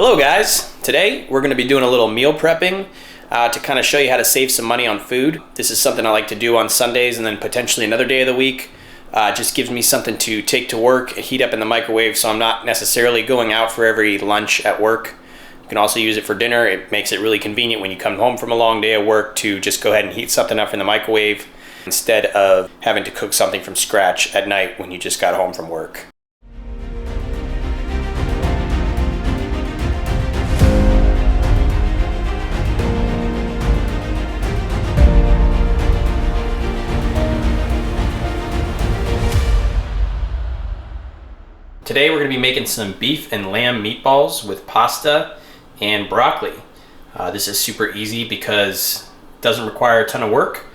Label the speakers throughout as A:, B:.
A: Hello guys, today we're going to be doing a little meal prepping to kind of show you how to save some money on food. This is something I like to do on Sundays and then potentially another day of the week. Just gives me something to take to work and heat up in the microwave, so I'm not necessarily going out for every lunch at work. You can also use it for dinner. It makes it really convenient when you come home from a long day of work to just go ahead and heat something up in the microwave instead of having to cook something from scratch at night when you just got home from work. Today we're going to be making some beef and lamb meatballs with pasta and broccoli. This is super easy because it doesn't require a ton of work,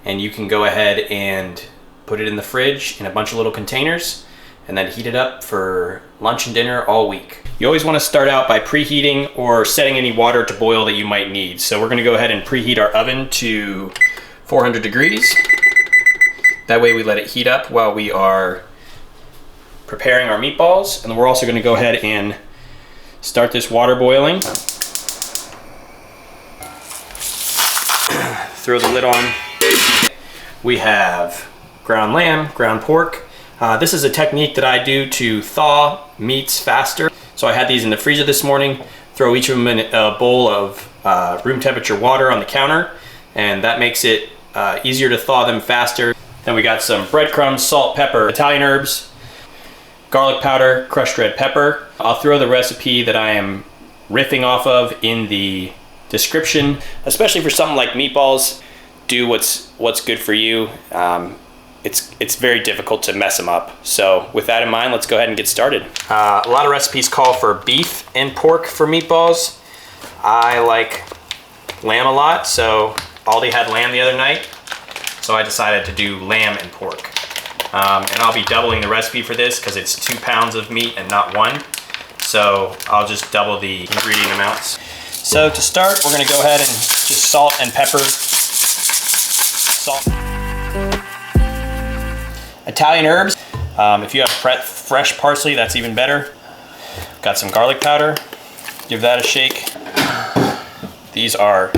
A: and you can go ahead and put it in the fridge in a bunch of little containers and then heat it up for lunch and dinner all week. You always want to start out by preheating or setting any water to boil that you might need. So we're going to go ahead and preheat our oven to 400 degrees. That way we let it heat up while we are preparing our meatballs, and then we're also going to go ahead and start this water boiling. Throw the lid on. We have ground lamb, ground pork. This is a technique that I do to thaw meats faster. So I had these in the freezer this morning. Throw each of them in a bowl of room temperature water on the counter, and that makes it easier to thaw them faster. Then we got some breadcrumbs, salt, pepper, Italian herbs, garlic powder, crushed red pepper. I'll throw the recipe that I am riffing off of in the description. Especially for something like meatballs, do what's good for you. It's very difficult to mess them up. So with that in mind, let's go ahead and get started. A lot of recipes call for beef and pork for meatballs. I like lamb a lot, so Aldi had lamb the other night, so I decided to do lamb and pork. And I'll be doubling the recipe for this because it's 2 pounds of meat and not 1. So I'll just double the ingredient amounts. So to start, we're going to go ahead and just salt and pepper. Salt. Italian herbs. If you have fresh parsley, that's even better. Got some garlic powder. Give that a shake. These are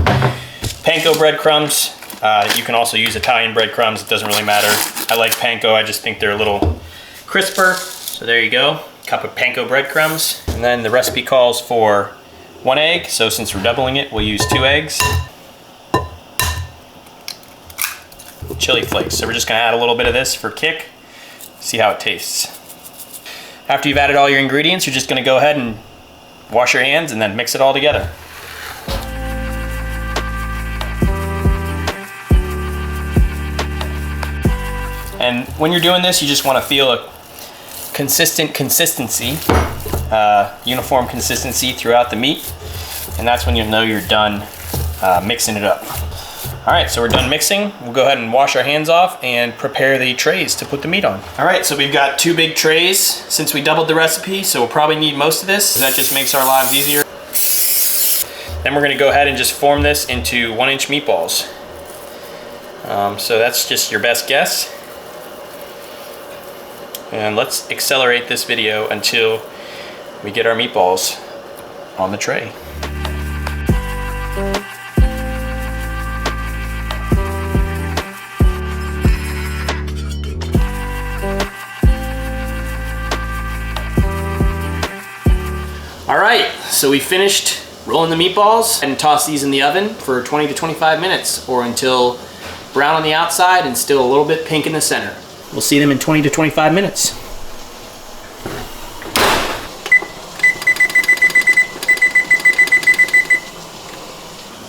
A: panko breadcrumbs. You can also use Italian breadcrumbs, it doesn't really matter. I like panko, I just think they're a little crisper. So there you go, cup of panko breadcrumbs. And then the recipe calls for 1 egg, so since we're doubling it, we'll use 2 eggs. Chili flakes, so we're just gonna add a little bit of this for kick, see how it tastes. After you've added all your ingredients, you're just gonna go ahead and wash your hands and then mix it all together. And when you're doing this, you just want to feel a consistent consistency, uniform consistency throughout the meat. And that's when you'll know you're done mixing it up. All right, so we're done mixing. We'll go ahead and wash our hands off and prepare the trays to put the meat on. All right, so we've got 2 big trays since we doubled the recipe, so we'll probably need most of this. That just makes our lives easier. Then we're gonna go ahead and just form this into 1-inch meatballs. So that's just your best guess. And let's accelerate this video until we get our meatballs on the tray. All right, so we finished rolling the meatballs and toss these in the oven for 20 to 25 minutes or until brown on the outside and still a little bit pink in the center. We'll see them in 20 to 25 minutes.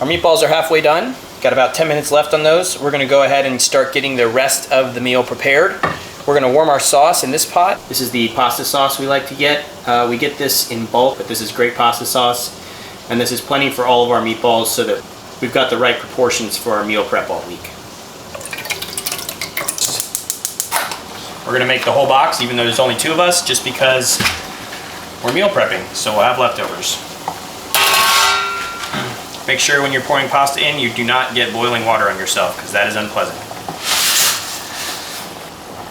A: Our meatballs are halfway done. Got about 10 minutes left on those. We're gonna go ahead and start getting the rest of the meal prepared. We're gonna warm our sauce in this pot. This is the pasta sauce we like to get. We get this in bulk, but this is great pasta sauce. And this is plenty for all of our meatballs so that we've got the right proportions for our meal prep all week. We're gonna make the whole box, even though there's only 2 of us, just because we're meal prepping, so we'll have leftovers. Make sure when you're pouring pasta in, you do not get boiling water on yourself, because that is unpleasant.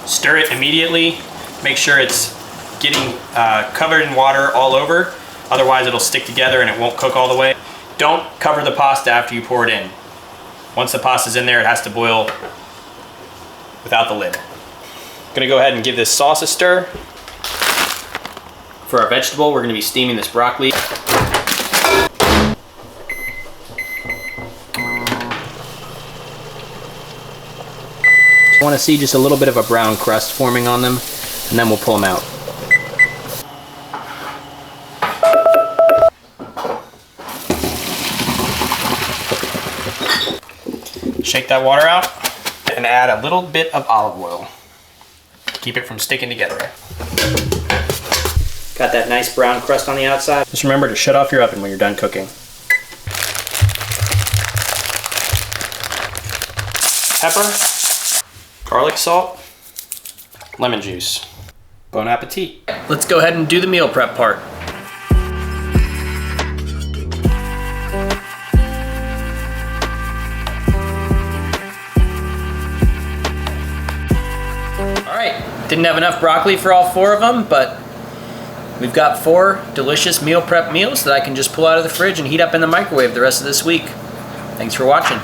A: Stir it immediately. Make sure it's getting covered in water all over. Otherwise it'll stick together and it won't cook all the way. Don't cover the pasta after you pour it in. Once the pasta's in there, it has to boil without the lid. I'm gonna go ahead and give this sauce a stir. For our vegetable, we're gonna be steaming this broccoli. I want to see just a little bit of a brown crust forming on them, and then we'll pull them out. Shake that water out and add a little bit of olive oil. Keep it from sticking together. Got that nice brown crust on the outside. Just remember to shut off your oven when you're done cooking. Pepper. Garlic salt, lemon juice. Bon appetit. Let's go ahead and do the meal prep part. All right, didn't have enough broccoli for all 4 of them, but we've got 4 delicious meal prep meals that I can just pull out of the fridge and heat up in the microwave the rest of this week. Thanks for watching.